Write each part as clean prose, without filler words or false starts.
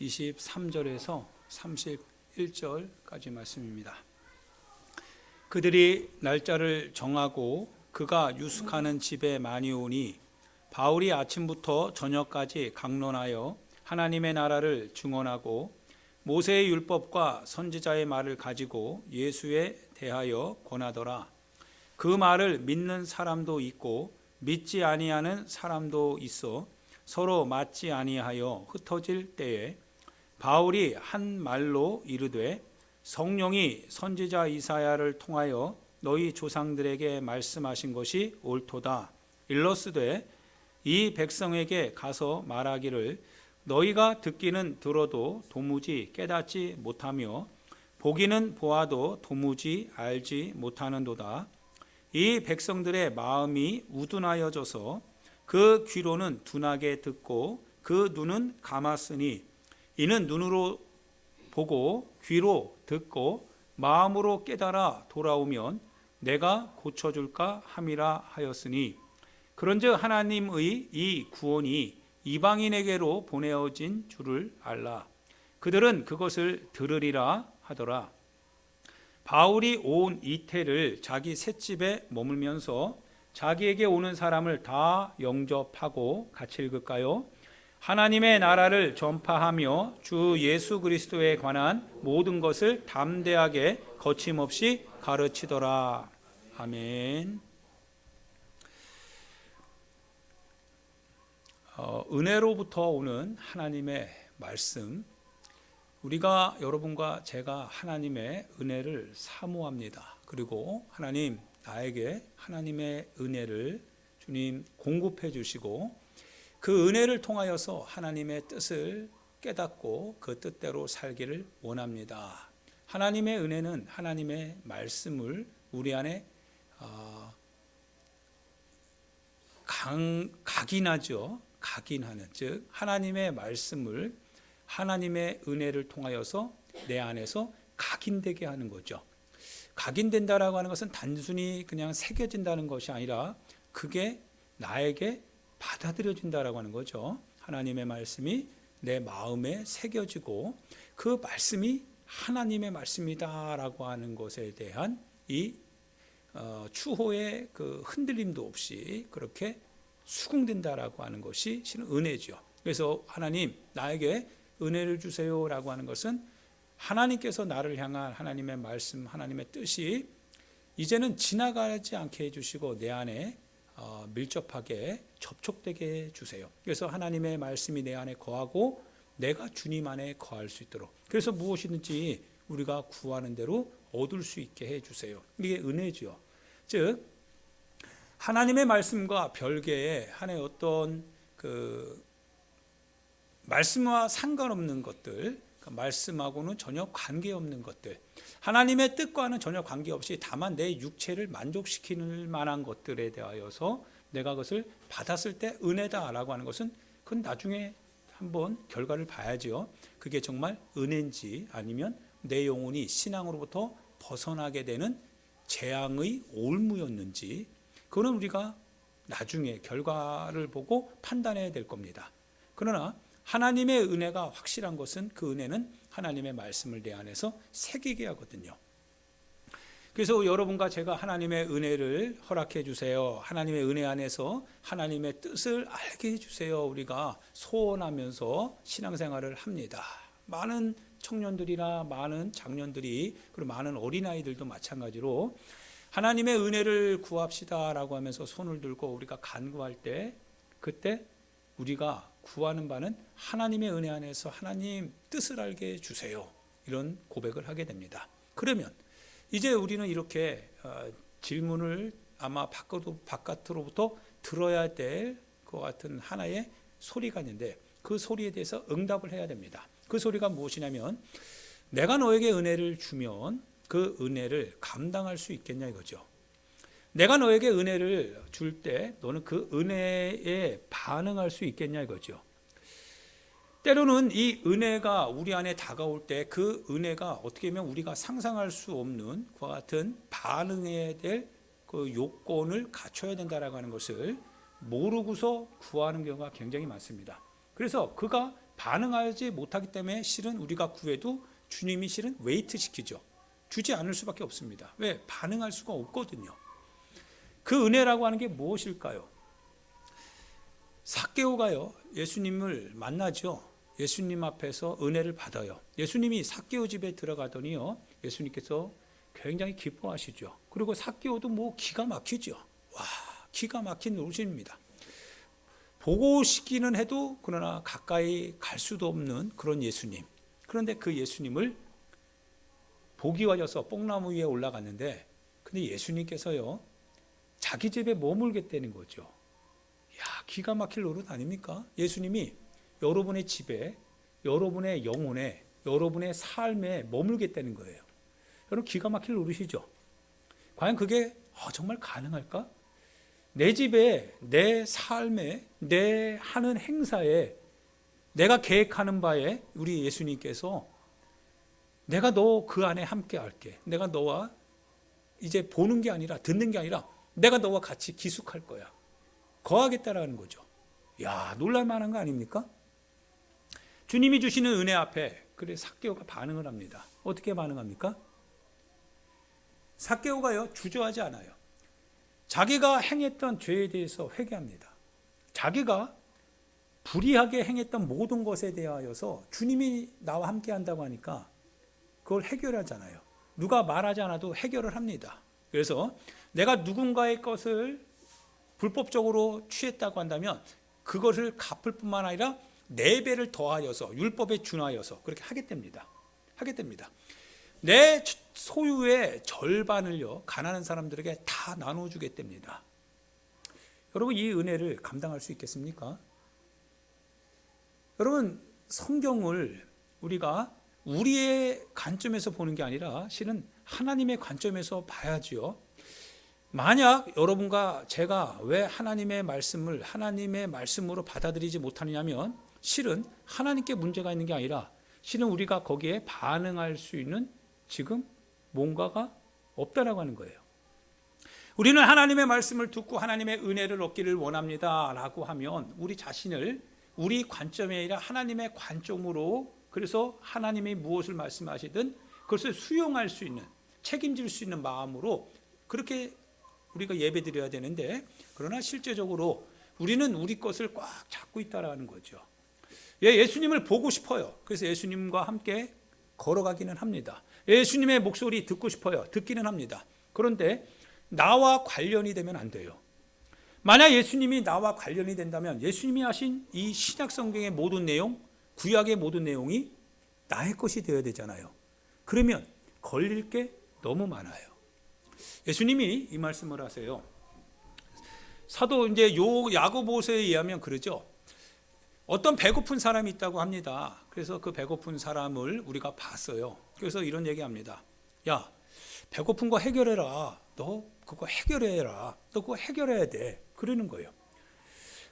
23절에서 31절까지 말씀입니다. 그들이 날짜를 정하고 그가 유숙하는 집에 많이 오니 바울이 아침부터 저녁까지 강론하여 하나님의 나라를 증언하고 모세의 율법과 선지자의 말을 가지고 예수에 대하여 권하더라. 그 말을 믿는 사람도 있고 믿지 아니하는 사람도 있어 서로 맞지 아니하여 흩어질 때에 바울이 한 말로 이르되 성령이 선지자 이사야를 통하여 너희 조상들에게 말씀하신 것이 옳도다. 일러스되 이 백성에게 가서 말하기를 너희가 듣기는 들어도 도무지 깨닫지 못하며 보기는 보아도 도무지 알지 못하는도다. 이 백성들의 마음이 우둔하여져서 그 귀로는 둔하게 듣고 그 눈은 감았으니 이는 눈으로 보고 귀로 듣고 마음으로 깨달아 돌아오면 내가 고쳐줄까 함이라 하였으니 그런즉 하나님의 이 구원이 이방인에게로 보내어진 줄을 알라. 그들은 그것을 들으리라 하더라. 바울이 온 이태를 자기 셋집에 머물면서 자기에게 오는 사람을 다 영접하고 같이 읽을까요? 하나님의 나라를 전파하며 주 예수 그리스도에 관한 모든 것을 담대하게 거침없이 가르치더라. 아멘. 은혜로부터 오는 하나님의 말씀, 우리가 여러분과 제가 하나님의 은혜를 사모합니다. 그리고 하나님, 나에게 하나님의 은혜를 주님 공급해 주시고 그 은혜를 통하여서 하나님의 뜻을 깨닫고 그 뜻대로 살기를 원합니다. 하나님의 은혜는 하나님의 말씀을 우리 안에 각인하죠. 각인하는, 즉 하나님의 말씀을 하나님의 은혜를 통하여서 내 안에서 각인되게 하는 거죠. 각인된다라고 하는 것은 단순히 그냥 새겨진다는 것이 아니라 그게 나에게 받아들여진다라고 하는 거죠. 하나님의 말씀이 내 마음에 새겨지고 그 말씀이 하나님의 말씀이다라고 하는 것에 대한 이 추호의 그 흔들림도 없이 그렇게 수긍된다라고 하는 것이 실은 은혜죠. 그래서 하나님, 나에게 은혜를 주세요라고 하는 것은 하나님께서 나를 향한 하나님의 말씀, 하나님의 뜻이 이제는 지나가지 않게 해주시고 내 안에 밀접하게 접촉되게 해주세요. 그래서 하나님의 말씀이 내 안에 거하고 내가 주님 안에 거할 수 있도록, 그래서 무엇이든지 우리가 구하는 대로 얻을 수 있게 해주세요. 이게 은혜죠. 즉 하나님의 말씀과 별개의 하나의 어떤 그 말씀과 상관없는 것들, 말씀하고는 전혀 관계없는 것들, 하나님의 뜻과는 전혀 관계없이 다만 내 육체를 만족시키는 만한 것들에 대하여서 내가 그것을 받았을 때 은혜다라고 하는 것은 그건 나중에 한번 결과를 봐야죠. 그게 정말 은혜인지 아니면 내 영혼이 신앙으로부터 벗어나게 되는 재앙의 올무였는지, 그거는 우리가 나중에 결과를 보고 판단해야 될 겁니다. 그러나 하나님의 은혜가 확실한 것은 그 은혜는 하나님의 말씀을 내 안에서 새기게 하거든요. 그래서 여러분과 제가 하나님의 은혜를 허락해 주세요, 하나님의 은혜 안에서 하나님의 뜻을 알게 해주세요, 우리가 소원하면서 신앙생활을 합니다. 많은 청년들이나 많은 장년들이, 그리고 많은 어린아이들도 마찬가지로 하나님의 은혜를 구합시다라고 하면서 손을 들고 우리가 간구할 때, 그때 우리가 구하는 바는 하나님의 은혜 안에서 하나님 뜻을 알게 해주세요, 이런 고백을 하게 됩니다. 그러면 이제 우리는 이렇게 질문을 아마 바깥으로부터 들어야 될 것 같은 하나의 소리가 있는데, 그 소리에 대해서 응답을 해야 됩니다. 그 소리가 무엇이냐면, 내가 너에게 은혜를 주면 그 은혜를 감당할 수 있겠냐 이거죠. 내가 너에게 은혜를 줄 때 너는 그 은혜에 반응할 수 있겠냐 이거죠. 때로는 이 은혜가 우리 안에 다가올 때 그 은혜가 어떻게 보면 우리가 상상할 수 없는 그와 같은 반응해야 될 그 요건을 갖춰야 된다라고 하는 것을 모르고서 구하는 경우가 굉장히 많습니다. 그래서 그가 반응하지 못하기 때문에 실은 우리가 구해도 주님이 실은 웨이트 시키죠. 주지 않을 수밖에 없습니다. 왜? 반응할 수가 없거든요. 그 은혜라고 하는 게 무엇일까요? 삭개오가요, 예수님을 만나죠. 예수님 앞에서 은혜를 받아요. 예수님이 삭개오 집에 들어가더니요, 예수님께서 굉장히 기뻐하시죠. 그리고 삭개오도 뭐 기가 막히죠. 와, 기가 막힌 노릇입니다. 보고 싶기는 해도 그러나 가까이 갈 수도 없는 그런 예수님. 그런데 그 예수님을 보기 위해서 뽕나무 위에 올라갔는데, 근데 예수님께서요, 자기 집에 머물겠다는 거죠. 야, 기가 막힐 노릇 아닙니까? 예수님이 여러분의 집에, 여러분의 영혼에, 여러분의 삶에 머물겠다는 거예요. 여러분, 기가 막힐 노릇이죠. 과연 그게 정말 가능할까? 내 집에, 내 삶에, 내 하는 행사에, 내가 계획하는 바에 우리 예수님께서 내가 너 그 안에 함께 할게. 내가 너와 이제 보는 게 아니라 듣는 게 아니라 내가 너와 같이 기숙할 거야. 거하겠다라는 거죠. 야, 놀랄만한 거 아닙니까? 주님이 주시는 은혜 앞에 그래 삭개오가 반응을 합니다. 어떻게 반응합니까? 삭개오가요, 주저하지 않아요. 자기가 행했던 죄에 대해서 회개합니다. 자기가 불의하게 행했던 모든 것에 대하여서 주님이 나와 함께 한다고 하니까 그걸 해결하잖아요. 누가 말하지 않아도 해결을 합니다. 그래서 내가 누군가의 것을 불법적으로 취했다고 한다면 그것을 갚을 뿐만 아니라 4배를 더하여서 율법에 준하여서 그렇게 하게 됩니다. 내 소유의 절반을요, 가난한 사람들에게 다 나눠주게 됩니다. 여러분, 이 은혜를 감당할 수 있겠습니까? 여러분, 성경을 우리가 우리의 관점에서 보는 게 아니라 실은 하나님의 관점에서 봐야지요. 만약 여러분과 제가 왜 하나님의 말씀을 하나님의 말씀으로 받아들이지 못하느냐면 실은 하나님께 문제가 있는 게 아니라 실은 우리가 거기에 반응할 수 있는 지금 뭔가가 없다라고 하는 거예요. 우리는 하나님의 말씀을 듣고 하나님의 은혜를 얻기를 원합니다 라고 하면 우리 자신을 우리 관점이 아니라 하나님의 관점으로, 그래서 하나님이 무엇을 말씀하시든 그것을 수용할 수 있는, 책임질 수 있는 마음으로 그렇게 우리가 예배드려야 되는데, 그러나 실제적으로 우리는 우리 것을 꽉 잡고 있다라는 거죠. 예수님을 보고 싶어요. 그래서 예수님과 함께 걸어가기는 합니다. 예수님의 목소리 듣고 싶어요. 듣기는 합니다. 그런데 나와 관련이 되면 안 돼요. 만약 예수님이 나와 관련이 된다면 예수님이 하신 이 신약 성경의 모든 내용, 구약의 모든 내용이 나의 것이 되어야 되잖아요. 그러면 걸릴 게 너무 많아요. 예수님이 이 말씀을 하세요. 사도 이제 야고보서에 의하면 그러죠. 어떤 배고픈 사람이 있다고 합니다. 그래서 그 배고픈 사람을 우리가 봤어요. 그래서 이런 얘기합니다. 야, 배고픈 거 해결해라. 너 그거 해결해라. 너 그거 해결해야 돼. 그러는 거예요.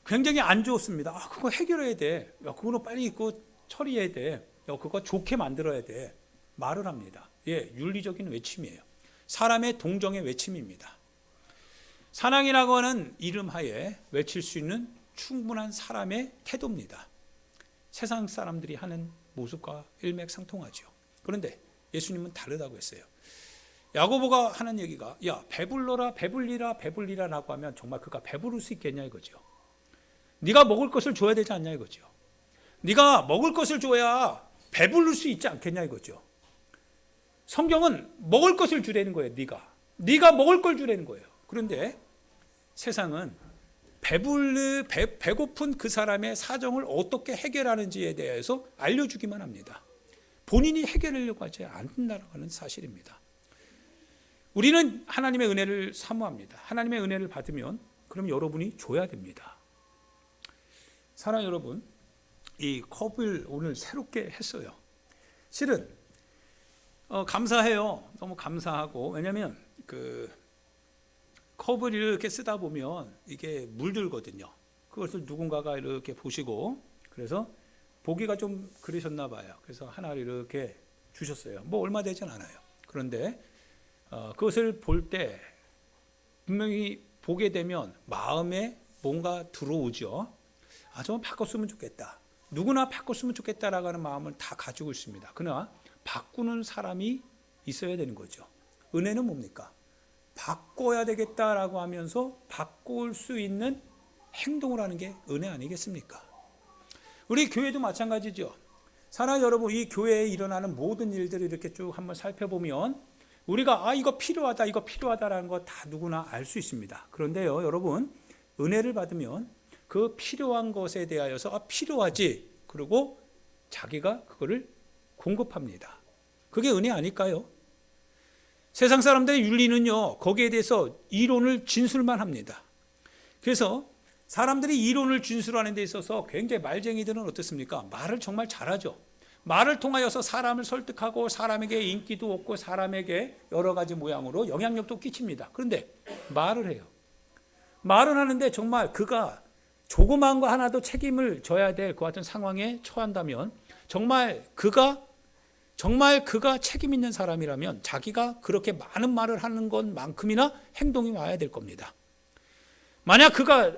굉장히 안 좋습니다. 그거 해결해야 돼. 야, 그거는 빨리 그거 처리해야 돼. 야, 그거 좋게 만들어야 돼. 말을 합니다. 윤리적인 외침이에요. 사람의 동정의 외침입니다. 사랑이라고 하는 이름 하에 외칠 수 있는 충분한 사람의 태도입니다. 세상 사람들이 하는 모습과 일맥상통하죠. 그런데 예수님은 다르다고 했어요. 야고보가 하는 얘기가 야, 배불러라 배불리라 라고 하면 정말 그가 배부를 수 있겠냐 이거죠. 네가 먹을 것을 줘야 되지 않냐 이거죠. 네가 먹을 것을 줘야 배부를 수 있지 않겠냐 이거죠. 성경은 먹을 것을 주라는 거예요. 네가 먹을 걸 주라는 거예요. 그런데 세상은 배고픈 그 사람의 사정을 어떻게 해결하는지에 대해서 알려주기만 합니다. 본인이 해결하려고 하지 않는다는 사실입니다. 우리는 하나님의 은혜를 사모합니다. 하나님의 은혜를 받으면 그럼 여러분이 줘야 됩니다. 사랑하는 여러분, 이 컵을 오늘 새롭게 했어요. 실은 감사해요. 너무 감사하고, 왜냐하면 그 컵을 이렇게 쓰다 보면 이게 물들거든요. 그것을 누군가가 이렇게 보시고, 그래서 보기가 좀 그러셨나 봐요. 그래서 하나를 이렇게 주셨어요. 뭐 얼마 되진 않아요. 그런데 그것을 볼 때 분명히 보게 되면 마음에 뭔가 들어오죠. 저건 바꿨으면 좋겠다. 누구나 바꿨으면 좋겠다라고 하는 마음을 다 가지고 있습니다. 그러나 바꾸는 사람이 있어야 되는 거죠. 은혜는 뭡니까? 바꿔야 되겠다라고 하면서 바꿀 수 있는 행동을 하는 게 은혜 아니겠습니까? 우리 교회도 마찬가지죠. 사랑하는 여러분, 이 교회에 일어나는 모든 일들을 이렇게 쭉 한번 살펴보면 우리가 이거 필요하다, 이거 필요하다라는 거 다 누구나 알 수 있습니다. 그런데요, 여러분, 은혜를 받으면 그 필요한 것에 대하여서 필요하지, 그리고 자기가 그거를 공급합니다. 그게 은혜 아닐까요? 세상 사람들의 윤리는요, 거기에 대해서 이론을 진술만 합니다. 그래서 사람들이 이론을 진술하는 데 있어서 굉장히 말쟁이들은 어떻습니까? 말을 정말 잘하죠. 말을 통하여서 사람을 설득하고 사람에게 인기도 얻고 사람에게 여러 가지 모양으로 영향력도 끼칩니다. 그런데 말을 해요. 말은 하는데 정말 그가 조그마한 거 하나도 책임을 져야 될 그 같은 상황에 처한다면 정말 그가 책임 있는 사람이라면 자기가 그렇게 많은 말을 하는 것만큼이나 행동이 와야 될 겁니다. 만약 그가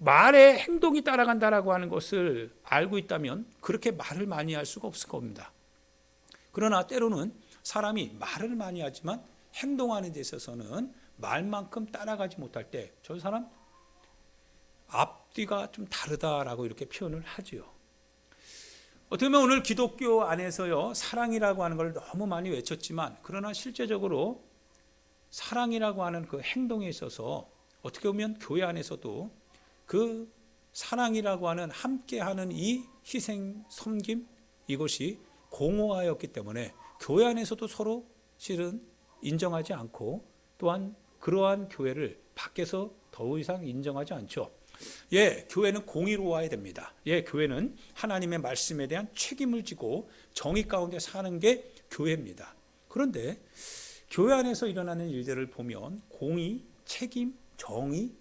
말에 행동이 따라간다라고 하는 것을 알고 있다면 그렇게 말을 많이 할 수가 없을 겁니다. 그러나 때로는 사람이 말을 많이 하지만 행동하는 데 있어서는 말만큼 따라가지 못할 때 저 사람 앞뒤가 좀 다르다라고 이렇게 표현을 하지요. 어떻게 보면 오늘 기독교 안에서요, 사랑이라고 하는 걸 너무 많이 외쳤지만 그러나 실제적으로 사랑이라고 하는 그 행동에 있어서 어떻게 보면 교회 안에서도 그 사랑이라고 하는 함께하는 이 희생, 섬김, 이것이 공허하였기 때문에 교회 안에서도 서로 실은 인정하지 않고 또한 그러한 교회를 밖에서 더 이상 인정하지 않죠. 교회는 공의로워야 됩니다. 교회는 하나님의 말씀에 대한 책임을 지고 정의 가운데 사는 게 교회입니다. 그런데 교회 안에서 일어나는 일들을 보면 공의, 책임, 정의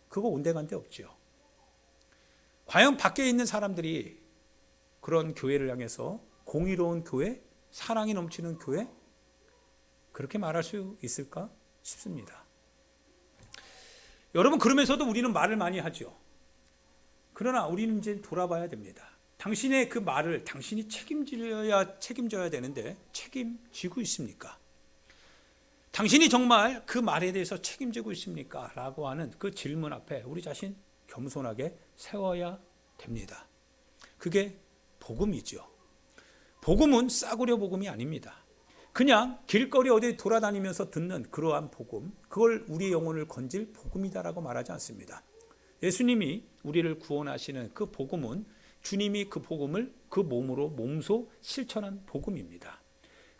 그거 온데간데 없죠. 과연 밖에 있는 사람들이 그런 교회를 향해서 공의로운 교회, 사랑이 넘치는 교회 그렇게 말할 수 있을까 싶습니다. 여러분, 그러면서도 우리는 말을 많이 하죠. 그러나 우리는 이제 돌아봐야 됩니다. 당신의 그 말을 당신이 책임져야 되는데 책임지고 있습니까? 당신이 정말 그 말에 대해서 책임지고 있습니까? 라고 하는 그 질문 앞에 우리 자신 겸손하게 세워야 됩니다. 그게 복음이죠. 복음은 싸구려 복음이 아닙니다. 그냥 길거리 어디 돌아다니면서 듣는 그러한 복음, 그걸 우리의 영혼을 건질 복음이다라고 말하지 않습니다. 예수님이 우리를 구원하시는 그 복음은 주님이 그 복음을 그 몸으로 몸소 실천한 복음입니다.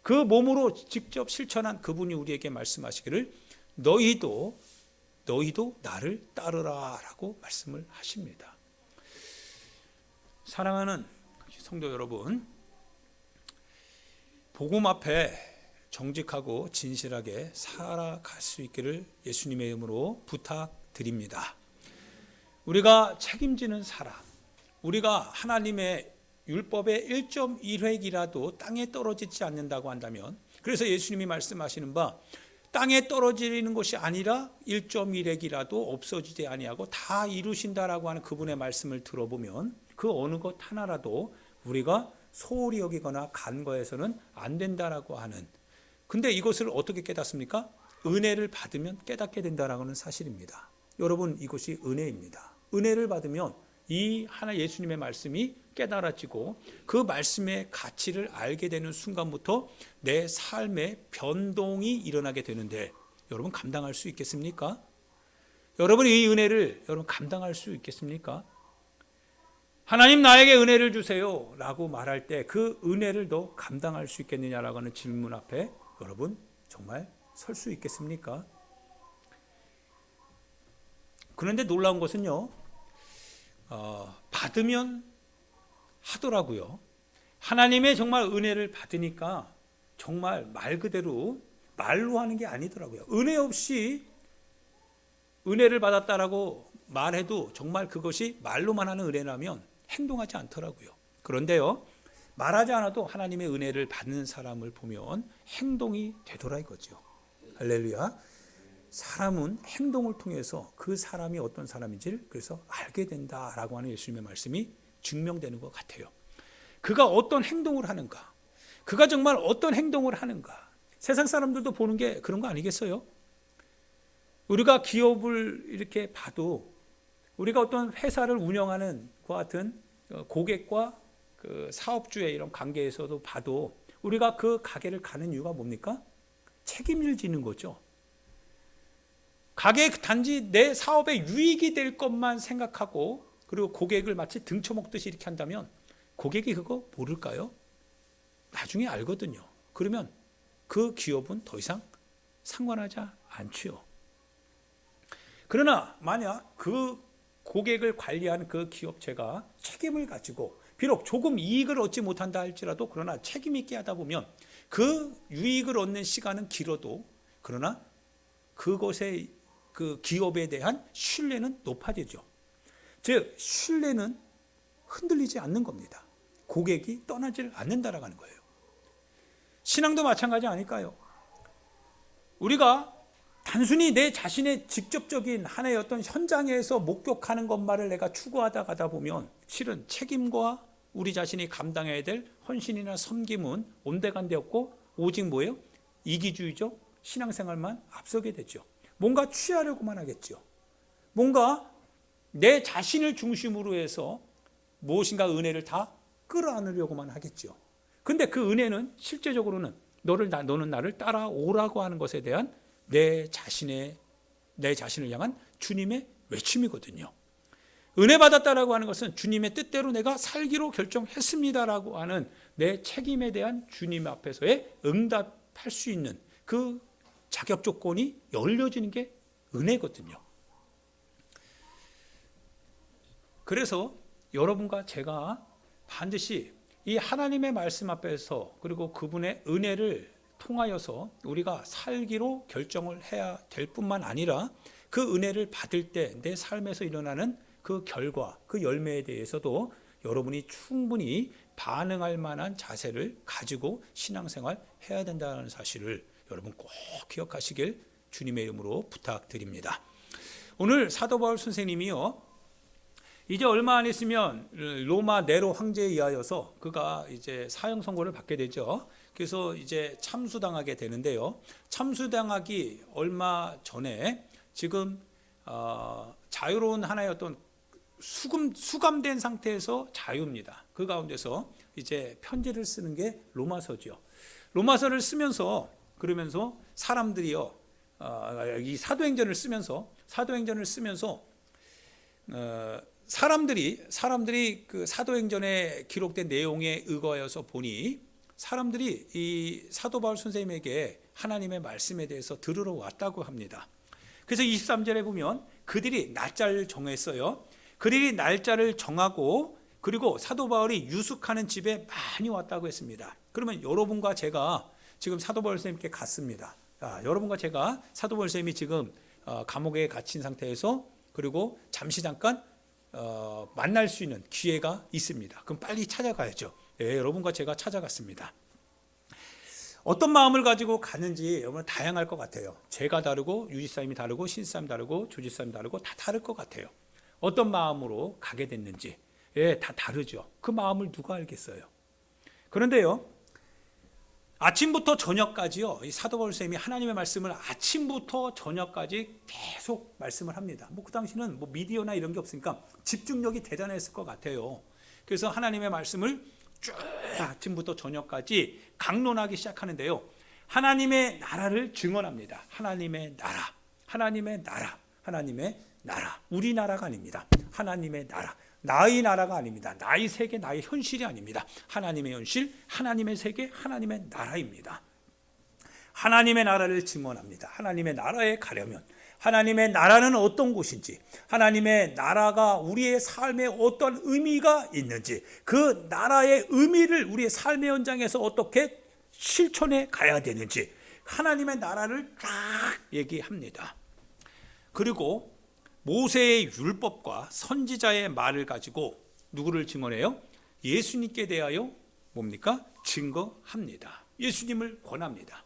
그 몸으로 직접 실천한 그분이 우리에게 말씀하시기를 너희도 나를 따르라 라고 말씀을 하십니다. 사랑하는 성도 여러분, 복음 앞에 정직하고 진실하게 살아갈 수 있기를 예수님의 이름으로 부탁드립니다. 우리가 책임지는 사람, 우리가 하나님의 율법의 1.1획이라도 땅에 떨어지지 않는다고 한다면, 그래서 예수님이 말씀하시는 바 땅에 떨어지는 것이 아니라 1.1획이라도 없어지지 아니하고 다 이루신다라고 하는 그분의 말씀을 들어보면 그 어느 것 하나라도 우리가 소홀히 여기거나 간과해서는 안 된다라고 하는, 근데 이것을 어떻게 깨닫습니까? 은혜를 받으면 깨닫게 된다라고 하는 사실입니다. 여러분, 이것이 은혜입니다. 은혜를 받으면 이 하나 예수님의 말씀이 깨달아지고 그 말씀의 가치를 알게 되는 순간부터 내 삶의 변동이 일어나게 되는데 여러분 감당할 수 있겠습니까? 여러분 이 은혜를 여러분 감당할 수 있겠습니까? 하나님 나에게 은혜를 주세요 라고 말할 때 그 은혜를 너 감당할 수 있겠느냐라고 하는 질문 앞에 여러분 정말 설 수 있겠습니까? 그런데 놀라운 것은요, 받으면 하더라고요. 하나님의 정말 은혜를 받으니까 정말 말 그대로 말로 하는 게 아니더라고요. 은혜 없이 은혜를 받았다라고 말해도 정말 그것이 말로만 하는 은혜라면 행동하지 않더라고요. 그런데요, 말하지 않아도 하나님의 은혜를 받는 사람을 보면 행동이 되더라 이거죠. 할렐루야. 사람은 행동을 통해서 그 사람이 어떤 사람인지를 그래서 알게 된다라고 하는 예수님의 말씀이 증명되는 것 같아요. 그가 어떤 행동을 하는가, 그가 정말 어떤 행동을 하는가. 세상 사람들도 보는 게 그런 거 아니겠어요? 우리가 기업을 이렇게 봐도, 우리가 어떤 회사를 운영하는 것 같은 고객과 그 사업주의 이런 관계에서도 봐도 우리가 그 가게를 가는 이유가 뭡니까? 책임을 지는 거죠. 가게 단지 내 사업에 유익이 될 것만 생각하고, 그리고 고객을 마치 등쳐먹듯이 이렇게 한다면 고객이 그거 모를까요? 나중에 알거든요. 그러면 그 기업은 더 이상 상관하지 않지요. 그러나 만약 그 고객을 관리하는 그 기업체가 책임을 가지고, 비록 조금 이익을 얻지 못한다 할지라도 그러나 책임 있게 하다 보면 그 유익을 얻는 시간은 길어도, 그러나 그것의 그 기업에 대한 신뢰는 높아지죠. 즉 신뢰는 흔들리지 않는 겁니다. 고객이 떠나질 않는다라고 하는 거예요. 신앙도 마찬가지 아닐까요? 우리가 단순히 내 자신의 직접적인 하나의 어떤 현장에서 목격하는 것만을 내가 추구하다 가다 보면 실은 책임과 우리 자신이 감당해야 될 헌신이나 섬김은 온데간데 없고 오직 뭐예요? 이기주의적 신앙생활만 앞서게 되죠. 뭔가 취하려고만 하겠죠. 뭔가 내 자신을 중심으로 해서 무엇인가 은혜를 다 끌어안으려고만 하겠죠. 근데 그 은혜는 실제적으로는 너는 나를 따라오라고 하는 것에 대한 내 자신을 향한 주님의 외침이거든요. 은혜 받았다라고 하는 것은 주님의 뜻대로 내가 살기로 결정했습니다라고 하는 내 책임에 대한 주님 앞에서의 응답할 수 있는 그 자격 조건이 열려지는 게 은혜거든요. 그래서 여러분과 제가 반드시 이 하나님의 말씀 앞에서, 그리고 그분의 은혜를 통하여서 우리가 살기로 결정을 해야 될 뿐만 아니라 그 은혜를 받을 때 내 삶에서 일어나는 그 결과, 그 열매에 대해서도 여러분이 충분히 반응할 만한 자세를 가지고 신앙생활 해야 된다는 사실을 여러분 꼭 기억하시길 주님의 이름으로 부탁드립니다. 오늘 사도 바울 선생님이요, 이제 얼마 안 있으면 로마 네로 황제에 의하여서 그가 이제 사형 선고를 받게 되죠. 그래서 이제 참수당하게 되는데요. 참수당하기 얼마 전에 지금 자유로운 하나의 어떤 수감된 상태에서 자유입니다. 그 가운데서 이제 편지를 쓰는 게 로마서죠. 로마서를 쓰면서, 그러면서 사람들이요, 이 사도행전을 쓰면서 사람들이 그 사도행전에 기록된 내용에 의거하여서 보니 사람들이 이 사도 바울 선생님에게 하나님의 말씀에 대해서 들으러 왔다고 합니다. 그래서 23절에 보면 그들이 날짜를 정했어요. 그들이 날짜를 정하고, 그리고 사도 바울이 유숙하는 집에 많이 왔다고 했습니다. 그러면 여러분과 제가 지금 사도 바울 선생님께 갔습니다. 여러분과 제가 사도 바울 선생님이 지금 감옥에 갇힌 상태에서, 그리고 잠시 잠깐 만날 수 있는 기회가 있습니다. 그럼 빨리 찾아가야죠. 여러분과 제가 찾아갔습니다. 어떤 마음을 가지고 가는지 여러분 다양할 것 같아요. 제가 다르고 유지사님이 다르고 신사님 다르고 조지사님 다르고 다 다를 것 같아요. 어떤 마음으로 가게 됐는지 다 다르죠. 그 마음을 누가 알겠어요. 그런데요, 아침부터 저녁까지요, 이 사도 바울 선생님이 하나님의 말씀을 아침부터 저녁까지 계속 말씀을 합니다. 그 당시는 미디어나 이런 게 없으니까 집중력이 대단했을 것 같아요. 그래서 하나님의 말씀을 쭉 아침부터 저녁까지 강론하기 시작하는데요, 하나님의 나라를 증언합니다. 하나님의 나라, 하나님의 나라, 하나님의 나라. 우리나라가 아닙니다. 하나님의 나라. 나의 나라가 아닙니다. 나의 세계, 나의 현실이 아닙니다. 하나님의 현실, 하나님의 세계, 하나님의 나라입니다. 하나님의 나라를 증언합니다. 하나님의 나라에 가려면 하나님의 나라는 어떤 곳인지, 하나님의 나라가 우리의 삶에 어떤 의미가 있는지, 그 나라의 의미를 우리의 삶의 현장에서 어떻게 실천해 가야 되는지 하나님의 나라를 쫙 얘기합니다. 그리고 모세의 율법과 선지자의 말을 가지고 누구를 증언해요? 예수님께 대하여 뭡니까? 증거합니다. 예수님을 권합니다.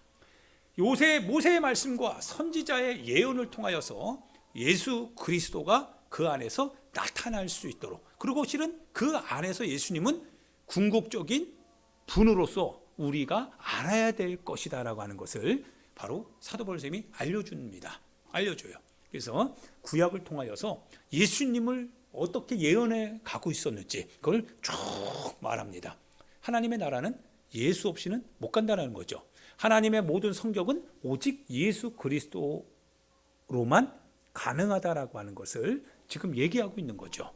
모세의 말씀과 선지자의 예언을 통하여서 예수 그리스도가 그 안에서 나타날 수 있도록, 그리고 실은 그 안에서 예수님은 궁극적인 분으로서 우리가 알아야 될 것이다 라고 하는 것을 바로 사도 바울쌤이 알려줘요. 그래서 구약을 통하여서 예수님을 어떻게 예언해 가고 있었는지 그걸 쭉 말합니다. 하나님의 나라는 예수 없이는 못 간다는 거죠. 하나님의 모든 성격은 오직 예수 그리스도로만 가능하다라고 하는 것을 지금 얘기하고 있는 거죠.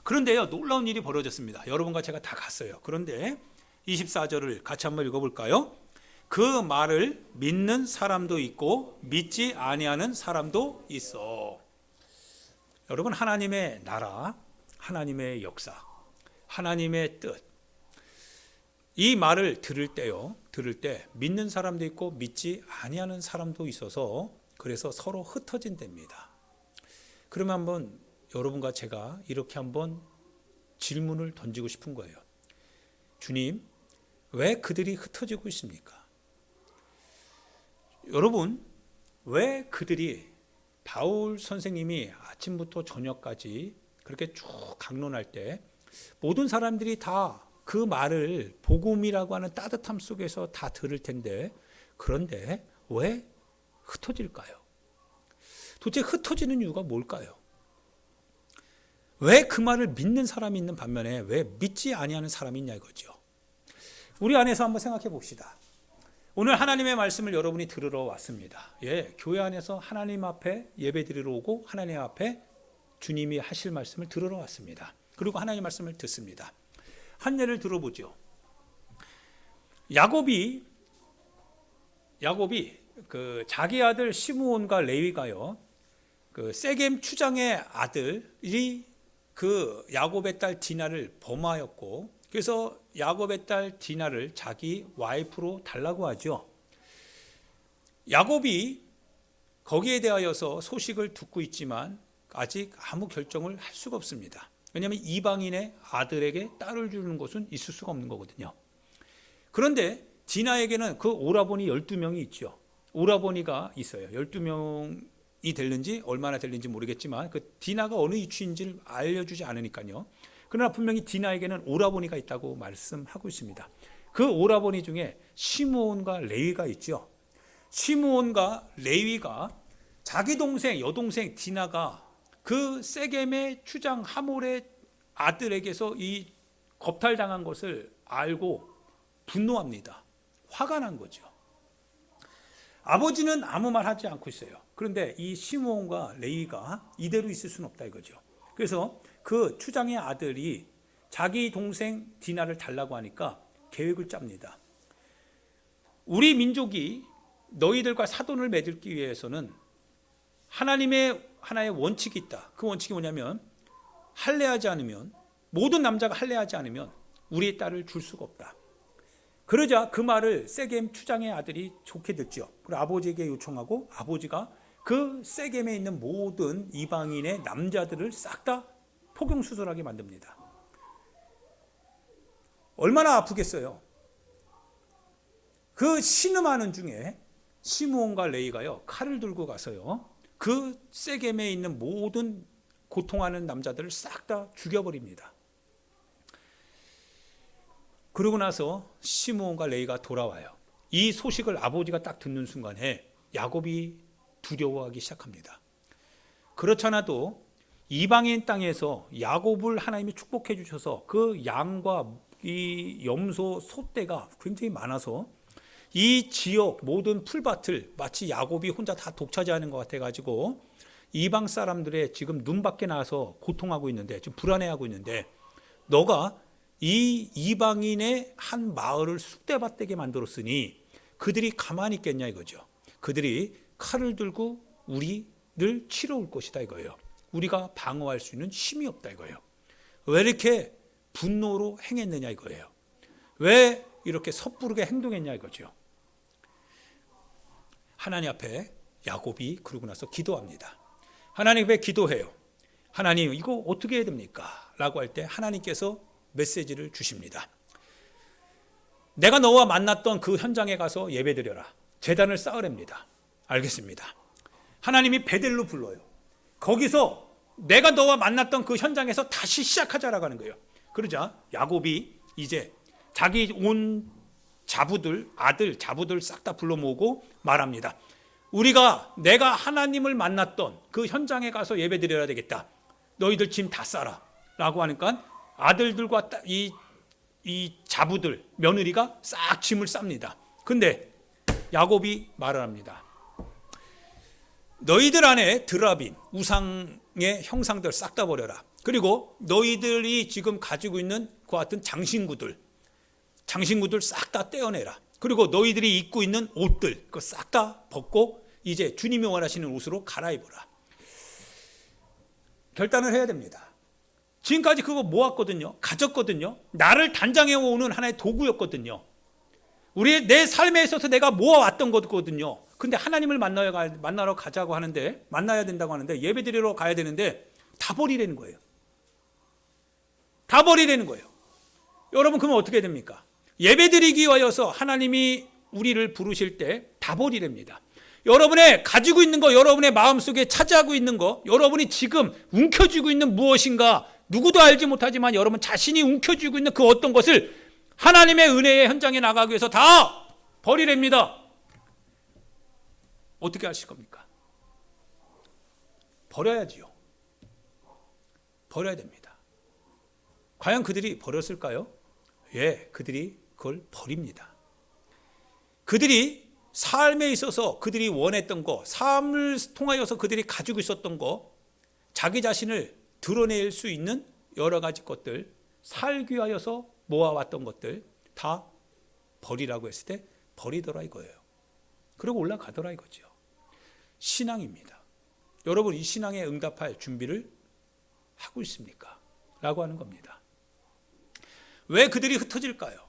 그런데요, 놀라운 일이 벌어졌습니다. 여러분과 제가 다 갔어요. 그런데 24절을 같이 한번 읽어볼까요? 그 말을 믿는 사람도 있고 믿지 아니하는 사람도 있어. 여러분, 하나님의 나라, 하나님의 역사, 하나님의 뜻, 이 말을 들을 때 믿는 사람도 있고 믿지 아니하는 사람도 있어서 그래서 서로 흩어진답니다. 그러면 한번 여러분과 제가 이렇게 한번 질문을 던지고 싶은 거예요. 주님, 왜 그들이 흩어지고 있습니까? 여러분, 왜 그들이 바울 선생님이 아침부터 저녁까지 그렇게 쭉 강론할 때 모든 사람들이 다 그 말을 복음이라고 하는 따뜻함 속에서 다 들을 텐데, 그런데 왜 흩어질까요? 도대체 흩어지는 이유가 뭘까요? 왜 그 말을 믿는 사람이 있는 반면에 왜 믿지 아니하는 사람이 있냐 이거죠. 우리 안에서 한번 생각해 봅시다. 오늘 하나님의 말씀을 여러분이 들으러 왔습니다. 교회 안에서 하나님 앞에 예배 드리러 오고 하나님 앞에 주님이 하실 말씀을 들으러 왔습니다. 그리고 하나님 말씀을 듣습니다. 한 예를 들어보죠. 야곱이 그 자기 아들 시므온과 레위가요, 그 세겜 추장의 아들이 그 야곱의 딸 디나를 범하였고, 그래서 야곱의 딸 디나를 자기 와이프로 달라고 하죠. 야곱이 거기에 대하여서 소식을 듣고 있지만 아직 아무 결정을 할 수가 없습니다. 왜냐하면 이방인의 아들에게 딸을 주는 것은 있을 수가 없는 거거든요. 그런데 디나에게는 그 오라버니 12명이 있죠. 오라버니가 있어요. 12명이 될는지 얼마나 될는지 모르겠지만 그 디나가 어느 이추인지를 알려주지 않으니까요. 그러나 분명히 디나에게는 오라버니가 있다고 말씀하고 있습니다. 그 오라버니 중에 시므온과 레위가 있죠. 시므온과 레위가 자기 동생, 여동생 디나가 그 세겜의 추장 하몰의 아들에게서 이 겁탈당한 것을 알고 분노합니다. 화가 난 거죠. 아버지는 아무 말 하지 않고 있어요. 그런데 이 시므온과 레위가 이대로 있을 수는 없다 이거죠. 그래서 그 추장의 아들이 자기 동생 디나를 달라고 하니까 계획을 짭니다. 우리 민족이 너희들과 사돈을 맺기 위해서는 하나님의 하나의 원칙이 있다. 그 원칙이 뭐냐면 할례하지 않으면, 모든 남자가 할례하지 않으면 우리의 딸을 줄 수가 없다. 그러자 그 말을 세겜 추장의 아들이 좋게 듣죠. 그리고 아버지에게 요청하고 아버지가 그 세겜에 있는 모든 이방인의 남자들을 싹 다 포경수술하게 만듭니다. 얼마나 아프겠어요. 그 신음하는 중에 시므온과 레위가요, 칼을 들고 가서요, 그 세겜에 있는 모든 고통하는 남자들을 싹 다 죽여버립니다. 그러고 나서 시므온과 레위가 돌아와요. 이 소식을 아버지가 딱 듣는 순간에 야곱이 두려워하기 시작합니다. 그렇지 않아도 이방인 땅에서 야곱을 하나님이 축복해 주셔서 그 양과 이 염소, 소떼가 굉장히 많아서 이 지역 모든 풀밭을 마치 야곱이 혼자 다 독차지하는 것 같아가지고 이방 사람들의 지금 눈 밖에 나와서 고통하고 있는데, 지금 불안해하고 있는데, 너가 이 이방인의 한 마을을 쑥대밭되게 만들었으니 그들이 가만히 있겠냐 이거죠. 그들이 칼을 들고 우리를 치러 올 것이다 이거예요. 우리가 방어할 수 있는 힘이 없다 이거예요. 왜 이렇게 분노로 행했느냐 이거예요. 왜 이렇게 섣부르게 행동했냐 이거죠. 하나님 앞에 야곱이 그러고 나서 기도합니다. 하나님 앞에 기도해요. 하나님, 이거 어떻게 해야 됩니까? 라고 할 때 하나님께서 메시지를 주십니다. 내가 너와 만났던 그 현장에 가서 예배드려라. 제단을 쌓으랍니다. 알겠습니다. 하나님이 베델로 불러요. 거기서 내가 너와 만났던 그 현장에서 다시 시작하자라고 하는 거예요. 그러자 야곱이 이제 자기 온 자부들, 아들, 자부들 싹 다 불러 모으고 말합니다. 내가 하나님을 만났던 그 현장에 가서 예배 드려야 되겠다. 너희들 짐 다 싸라 라고 하니까 아들들과 이 자부들, 며느리가 싹 짐을 쌉니다. 근데 야곱이 말을 합니다. 너희들 안에 드라빈, 우상의 형상들 싹 다 버려라. 그리고 너희들이 지금 가지고 있는 그 같은 장신구들 싹 다 떼어내라. 그리고 너희들이 입고 있는 옷들 그거 싹 다 벗고 이제 주님이 원하시는 옷으로 갈아입어라. 결단을 해야 됩니다. 지금까지 그거 모았거든요. 가졌거든요. 나를 단장해 오는 하나의 도구였거든요. 내 삶에 있어서 내가 모아왔던 거거든요. 근데 하나님을 만나러 가자고 하는데, 만나야 된다고 하는데, 예배드리러 가야 되는데 다 버리라는 거예요. 다 버리라는 거예요. 여러분, 그러면 어떻게 됩니까? 예배드리기 위하여서 하나님이 우리를 부르실 때 다 버리랍니다. 여러분의 가지고 있는 거, 여러분의 마음속에 차지하고 있는 거, 여러분이 지금 움켜쥐고 있는 무엇인가, 누구도 알지 못하지만 여러분 자신이 움켜쥐고 있는 그 어떤 것을 하나님의 은혜의 현장에 나가기 위해서 다 버리랍니다. 어떻게 하실 겁니까? 버려야지요. 버려야 됩니다. 과연 그들이 버렸을까요? 예, 그들이 그걸 버립니다. 그들이 삶에 있어서 그들이 원했던 거, 삶을 통하여서 그들이 가지고 있었던 거, 자기 자신을 드러낼 수 있는 여러 가지 것들, 살기 위하여서 모아왔던 것들 다 버리라고 했을 때 버리더라 이거예요. 그리고 올라가더라 이거죠. 신앙입니다. 여러분, 이 신앙에 응답할 준비를 하고 있습니까? 라고 하는 겁니다. 왜 그들이 흩어질까요?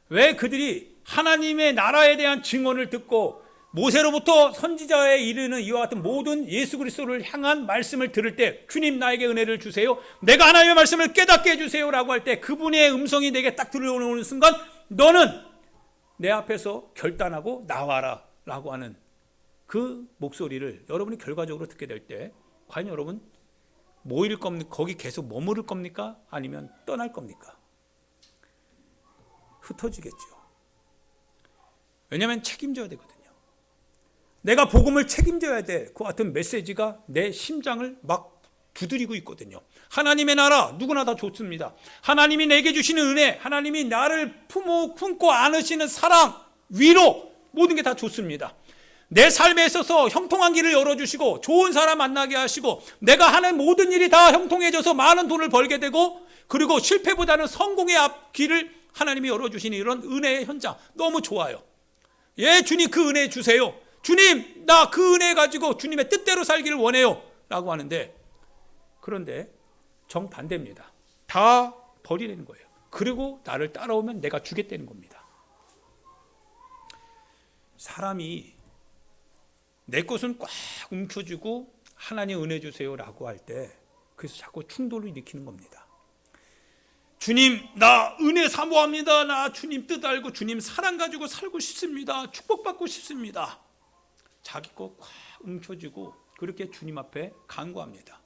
왜 그들이 하나님의 나라에 대한 증언을 듣고 모세로부터 선지자에 이르는 이와 같은 모든 예수 그리스도를 향한 말씀을 들을 때, 주님 나에게 은혜를 주세요, 내가 하나님의 말씀을 깨닫게 해주세요 라고 할 때 그분의 음성이 내게 딱 들려오는 순간 너는 내 앞에서 결단하고 나와라 라고 하는 그 목소리를 여러분이 결과적으로 듣게 될 때 과연 여러분 모일 겁니까? 거기 계속 머무를 겁니까? 아니면 떠날 겁니까? 흩어지겠죠. 왜냐하면 책임져야 되거든요. 내가 복음을 책임져야 돼. 그 같은 메시지가 내 심장을 막 두드리고 있거든요. 하나님의 나라 누구나 다 좋습니다. 하나님이 내게 주시는 은혜, 하나님이 나를 품고 안으시는 사랑, 위로, 모든 게 다 좋습니다. 내 삶에 있어서 형통한 길을 열어주시고 좋은 사람 만나게 하시고 내가 하는 모든 일이 다 형통해져서 많은 돈을 벌게 되고, 그리고 실패보다는 성공의 앞길을 하나님이 열어주시는 이런 은혜의 현장 너무 좋아요. 예, 주님 그 은혜 주세요. 주님 나 그 은혜 가지고 주님의 뜻대로 살기를 원해요 라고 하는데, 그런데 정반대입니다. 다 버리는 거예요. 그리고 나를 따라오면 내가 주겠다는 겁니다. 사람이 내 것은 꽉 움켜쥐고 하나님 은혜 주세요 라고 할 때 그래서 자꾸 충돌을 일으키는 겁니다. 주님 나 은혜 사모합니다. 나 주님 뜻 알고 주님 사랑 가지고 살고 싶습니다. 축복받고 싶습니다. 자기 거 꽉 움켜쥐고 그렇게 주님 앞에 간구합니다.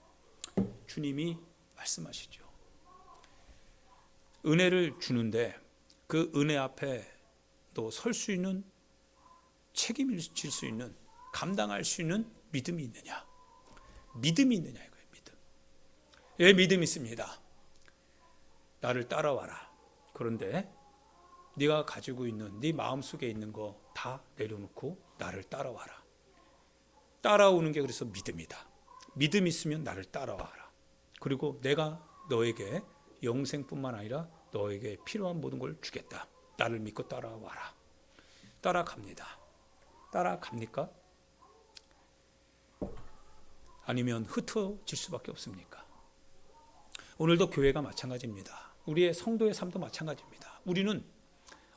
주님이 말씀하시죠. 은혜를 주는데 그 은혜 앞에 또 설 수 있는, 책임을 질 수 있는, 감당할 수 있는 믿음이 있느냐, 믿음이 있느냐 이거예요. 믿음. 예, 믿음이 있습니다. 나를 따라와라. 그런데 네가 가지고 있는 네 마음속에 있는 거 다 내려놓고 나를 따라와라. 따라오는 게 그래서 믿음이다. 믿음이 있으면 나를 따라와라. 그리고 내가 너에게 영생뿐만 아니라 너에게 필요한 모든 걸 주겠다. 나를 믿고 따라와라. 따라갑니다. 따라갑니까? 아니면 흩어질 수밖에 없습니까? 오늘도 교회가 마찬가지입니다. 우리의 성도의 삶도 마찬가지입니다. 우리는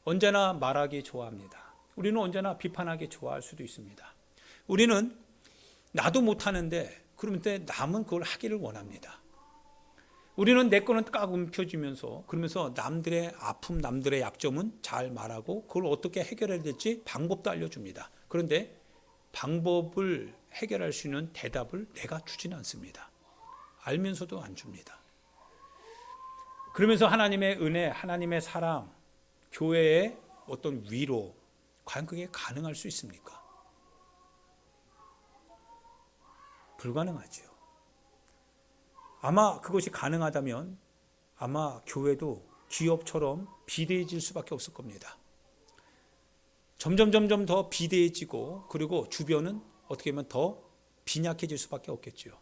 언제나 말하기 좋아합니다. 우리는 언제나 비판하기 좋아할 수도 있습니다. 우리는 나도 못하는데 그러면 남은 그걸 하기를 원합니다. 우리는 내 거는 깍 움켜쥐면서 그러면서 남들의 아픔, 남들의 약점은 잘 말하고 그걸 어떻게 해결해야 될지 방법도 알려줍니다. 그런데 방법을 해결할 수 있는 대답을 내가 주지는 않습니다. 알면서도 안 줍니다. 그러면서 하나님의 은혜, 하나님의 사랑, 교회의 어떤 위로, 과연 그게 가능할 수 있습니까? 불가능하지요. 아마 그것이 가능하다면 아마 교회도 기업처럼 비대해질 수밖에 없을 겁니다. 점점 더 비대해지고, 그리고 주변은 어떻게 보면 더 빈약해질 수밖에 없겠죠.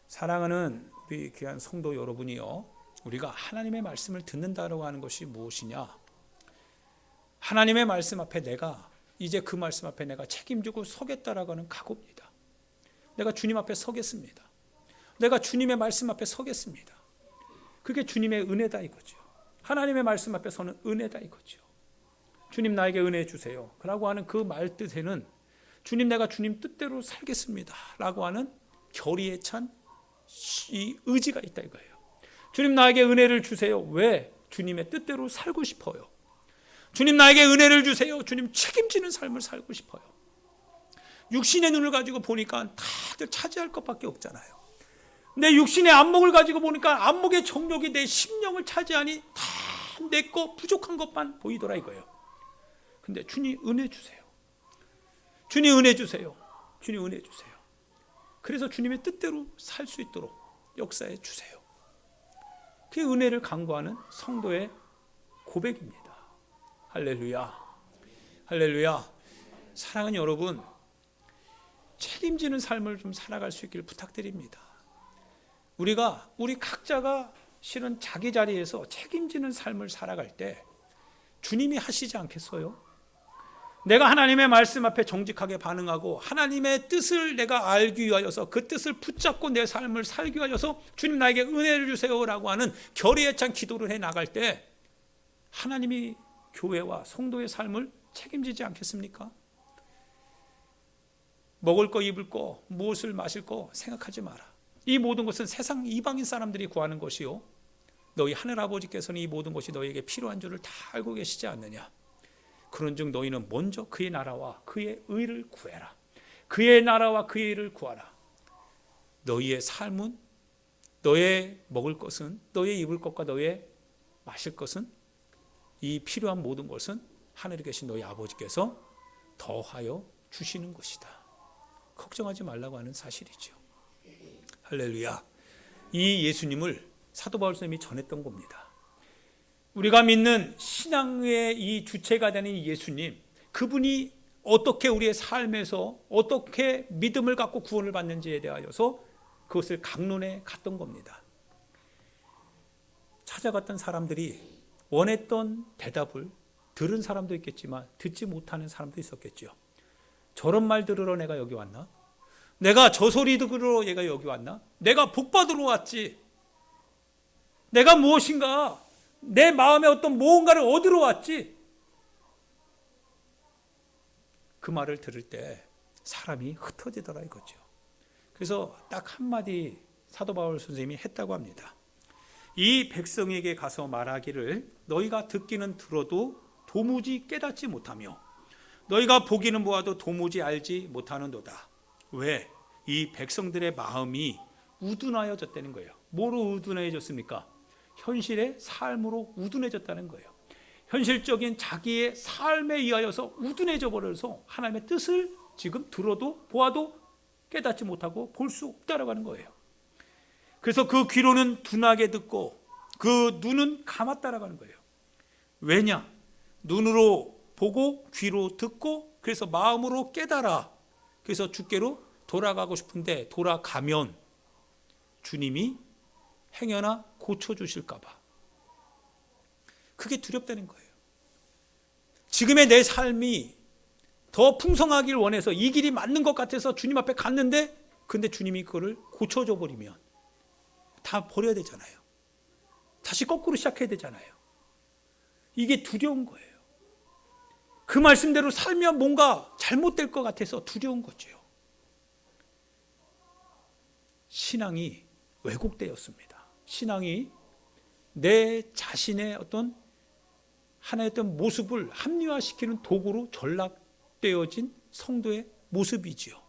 사랑하는 우리 귀한 성도 여러분이요, 우리가 하나님의 말씀을 듣는다라고 하는 것이 무엇이냐? 하나님의 말씀 앞에 내가 이제 그 말씀 앞에 내가 책임지고 서겠다라고 하는 각오입니다. 내가 주님 앞에 서겠습니다. 내가 주님의 말씀 앞에 서겠습니다. 그게 주님의 은혜다 이거죠. 하나님의 말씀 앞에 서는 은혜다 이거죠. 주님 나에게 은혜 주세요 라고 하는 그 말 뜻에는 주님 내가 주님 뜻대로 살겠습니다 라고 하는 결의에 찬 이 의지가 있다 이거예요. 주님 나에게 은혜를 주세요. 왜? 주님의 뜻대로 살고 싶어요. 주님 나에게 은혜를 주세요. 주님 책임지는 삶을 살고 싶어요. 육신의 눈을 가지고 보니까 다들 차지할 것밖에 없잖아요. 내 육신의 안목을 가지고 보니까 안목의 정욕이 내 심령을 차지하니 다 내 거 부족한 것만 보이더라 이거예요. 근데 주님 은혜 주세요. 주님 은혜 주세요. 주님 은혜 주세요. 그래서 주님의 뜻대로 살 수 있도록 역사해 주세요. 그게 은혜를 간구하는 성도의 고백입니다. 할렐루야. 할렐루야. 사랑하는 여러분, 책임지는 삶을 좀 살아갈 수 있기를 부탁드립니다. 우리 각자가 실은 자기 자리에서 책임지는 삶을 살아갈 때 주님이 하시지 않겠어요? 내가 하나님의 말씀 앞에 정직하게 반응하고 하나님의 뜻을 내가 알기 위하여서 그 뜻을 붙잡고 내 삶을 살기 위하여서 주님 나에게 은혜를 주세요라고 하는 결의에 찬 기도를 해 나갈 때 하나님이 교회와 성도의 삶을 책임지지 않겠습니까? 먹을 거 입을 거 무엇을 마실 거 생각하지 마라. 이 모든 것은 세상 이방인 사람들이 구하는 것이요 너희 하늘아버지께서는 이 모든 것이 너희에게 필요한 줄을 다 알고 계시지 않느냐. 그런즉 너희는 먼저 그의 나라와 그의 의를 구해라. 그의 나라와 그의 의를 구하라. 너희의 삶은, 너의 먹을 것은, 너의 입을 것과 너의 마실 것은, 이 필요한 모든 것은 하늘에 계신 너희 아버지께서 더하여 주시는 것이다. 걱정하지 말라고 하는 사실이죠. 할렐루야. 이 예수님을 사도 바울 선생님이 전했던 겁니다. 우리가 믿는 신앙의 이 주체가 되는 예수님, 그분이 어떻게 우리의 삶에서 어떻게 믿음을 갖고 구원을 받는지에 대하여서 그것을 강론해 갔던 겁니다. 찾아갔던 사람들이 원했던 대답을 들은 사람도 있겠지만 듣지 못하는 사람도 있었겠죠. 저런 말 들으러 내가 여기 왔나? 내가 저 소리 들으러 얘가 여기 왔나? 내가 복 받으러 왔지. 내가 무엇인가? 내 마음에 어떤 무언가를 얻으러 왔지. 그 말을 들을 때 사람이 흩어지더라 이거죠. 그래서 딱 한마디 사도 바울 선생님이 했다고 합니다. 이 백성에게 가서 말하기를 너희가 듣기는 들어도 도무지 깨닫지 못하며 너희가 보기는 보아도 도무지 알지 못하는도다. 왜? 이 백성들의 마음이 우둔하여졌다는 거예요. 뭐로 우둔해졌습니까? 현실의 삶으로 우둔해졌다는 거예요. 현실적인 자기의 삶에 의하여서 우둔해져 버려서 하나님의 뜻을 지금 들어도 보아도 깨닫지 못하고 볼 수 없다라고 하는 거예요. 그래서 그 귀로는 둔하게 듣고 그 눈은 감았다라고 하는 거예요. 왜냐? 눈으로 보고 귀로 듣고 그래서 마음으로 깨달아. 그래서 주께로 돌아가고 싶은데 돌아가면 주님이 행여나 고쳐주실까 봐. 그게 두렵다는 거예요. 지금의 내 삶이 더 풍성하길 원해서 이 길이 맞는 것 같아서 주님 앞에 갔는데 근데 주님이 그거를 고쳐줘 버리면 다 버려야 되잖아요. 다시 거꾸로 시작해야 되잖아요. 이게 두려운 거예요. 그 말씀대로 살면 뭔가 잘못될 것 같아서 두려운 거죠. 신앙이 왜곡되었습니다. 신앙이 내 자신의 어떤 하나의 어떤 모습을 합리화시키는 도구로 전락되어진 성도의 모습이지요.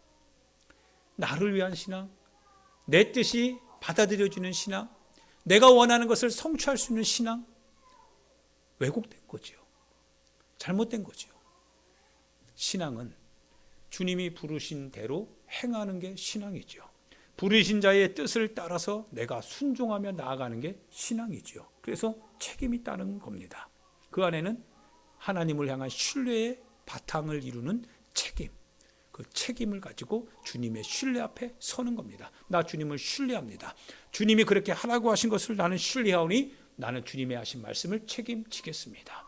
나를 위한 신앙, 내 뜻이 받아들여지는 신앙, 내가 원하는 것을 성취할 수 있는 신앙, 왜곡된 거지요. 잘못된 거지요. 신앙은 주님이 부르신 대로 행하는 게 신앙이죠. 부르신 자의 뜻을 따라서 내가 순종하며 나아가는 게 신앙이죠. 그래서 책임이 따른 겁니다. 그 안에는 하나님을 향한 신뢰의 바탕을 이루는 책임, 그 책임을 가지고 주님의 신뢰 앞에 서는 겁니다. 나 주님을 신뢰합니다. 주님이 그렇게 하라고 하신 것을 나는 신뢰하오니 나는 주님의 하신 말씀을 책임지겠습니다.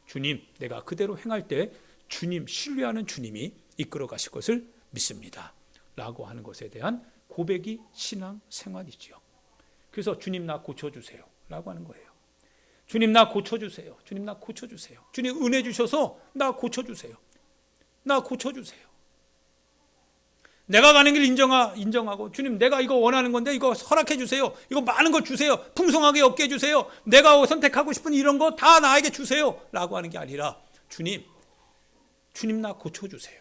주님, 내가 그대로 행할 때 주님, 신뢰하는 주님이 이끌어 가실 것을 믿습니다. 라고 하는 것에 대한 고백이 신앙 생활이지요. 그래서 주님 나 고쳐주세요 라고 하는 거예요. 주님 나 고쳐주세요. 주님 나 고쳐주세요. 주님 은혜 주셔서 나 고쳐주세요. 나 고쳐주세요. 내가 가는 길 인정하고 주님 내가 이거 원하는 건데 이거 허락해 주세요. 이거 많은 걸 주세요. 풍성하게 얻게 해주세요. 내가 선택하고 싶은 이런 거 다 나에게 주세요 라고 하는 게 아니라 주님 나 고쳐주세요.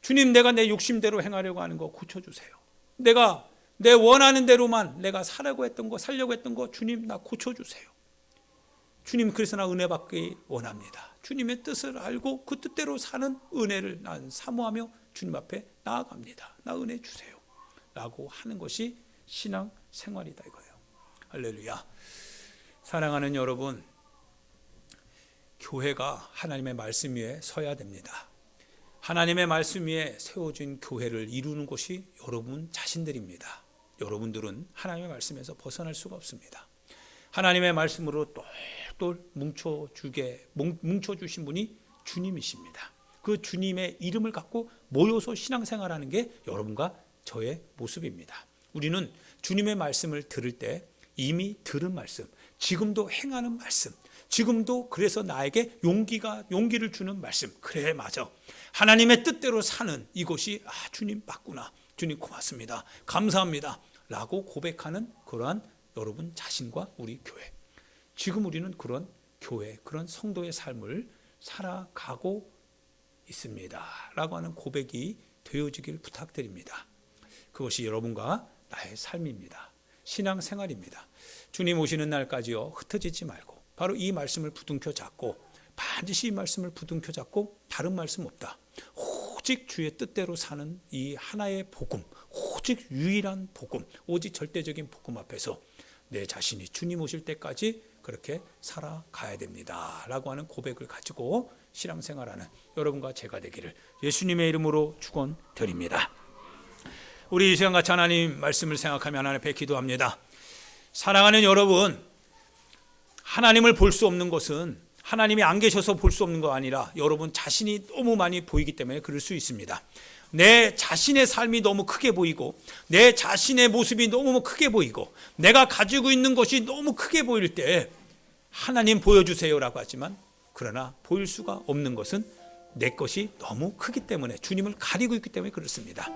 주님 내가 내 욕심대로 행하려고 하는 거 고쳐주세요. 내가 내 원하는 대로만 내가 살려고 했던 거 주님 나 고쳐주세요. 주님 그래서 나 은혜 받기 원합니다. 주님의 뜻을 알고 그 뜻대로 사는 은혜를 난 사모하며 주님 앞에 나아갑니다. 나 은혜 주세요 라고 하는 것이 신앙 생활이다 이거예요. 할렐루야. 사랑하는 여러분, 교회가 하나님의 말씀 위에 서야 됩니다. 하나님의 말씀 위에 세워진 교회를 이루는 것이 여러분 자신들입니다. 여러분들은 하나님의 말씀에서 벗어날 수가 없습니다. 하나님의 말씀으로 똘똘 뭉쳐주신 분이 주님이십니다. 그 주님의 이름을 갖고 모여서 신앙생활하는 게 여러분과 저의 모습입니다. 우리는 주님의 말씀을 들을 때 이미 들은 말씀, 지금도 행하는 말씀, 지금도 그래서 나에게 용기를 주는 말씀. 그래 맞아. 하나님의 뜻대로 사는 이것이 주님 맞구나. 주님 고맙습니다. 감사합니다. 라고 고백하는 그러한 여러분 자신과 우리 교회. 지금 우리는 그런 교회, 그런 성도의 삶을 살아가고 있습니다. 라고 하는 고백이 되어지길 부탁드립니다. 그것이 여러분과 나의 삶입니다. 신앙생활입니다. 주님 오시는 날까지요 흩어지지 말고 바로 이 말씀을 부둥켜 잡고 반드시 이 말씀을 부둥켜 잡고 다른 말씀 없다. 오직 주의 뜻대로 사는 이 하나의 복음, 오직 유일한 복음, 오직 절대적인 복음 앞에서 내 자신이 주님 오실 때까지 그렇게 살아가야 됩니다. 라고 하는 고백을 가지고 신앙생활하는 여러분과 제가 되기를 예수님의 이름으로 축원드립니다. 우리 이 시간 같이 하나님 말씀을 생각하며 하나님 앞에 기도합니다. 사랑하는 여러분, 하나님을 볼 수 없는 것은 하나님이 안 계셔서 볼 수 없는 거 아니라 여러분 자신이 너무 많이 보이기 때문에 그럴 수 있습니다. 내 자신의 삶이 너무 크게 보이고 내 자신의 모습이 너무 크게 보이고 내가 가지고 있는 것이 너무 크게 보일 때 하나님 보여주세요라고 하지만 그러나 보일 수가 없는 것은 내 것이 너무 크기 때문에 주님을 가리고 있기 때문에 그렇습니다.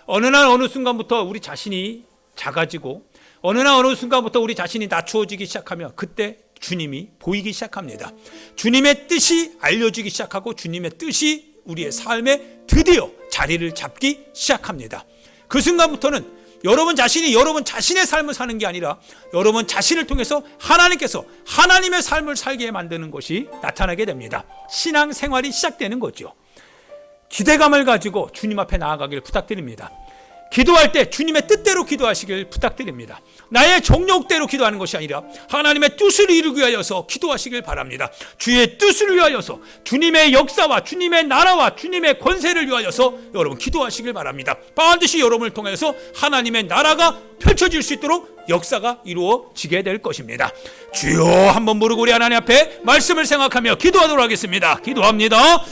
어느 날 어느 순간부터 우리 자신이 작아지고 어느 날 어느 순간부터 우리 자신이 낮추어지기 시작하면 그때 주님이 보이기 시작합니다. 주님의 뜻이 알려지기 시작하고 주님의 뜻이 우리의 삶에 드디어 자리를 잡기 시작합니다. 그 순간부터는 여러분 자신이 여러분 자신의 삶을 사는 게 아니라 여러분 자신을 통해서 하나님께서 하나님의 삶을 살게 만드는 것이 나타나게 됩니다. 신앙생활이 시작되는 거죠. 기대감을 가지고 주님 앞에 나아가길 부탁드립니다. 기도할 때 주님의 뜻대로 기도하시길 부탁드립니다. 나의 정욕대로 기도하는 것이 아니라 하나님의 뜻을 이루기 위하여서 기도하시길 바랍니다. 주의 뜻을 위하여서 주님의 역사와 주님의 나라와 주님의 권세를 위하여서 여러분 기도하시길 바랍니다. 반드시 여러분을 통해서 하나님의 나라가 펼쳐질 수 있도록 역사가 이루어지게 될 것입니다. 주여 한번 부르고 우리 하나님 앞에 말씀을 생각하며 기도하도록 하겠습니다. 기도합니다.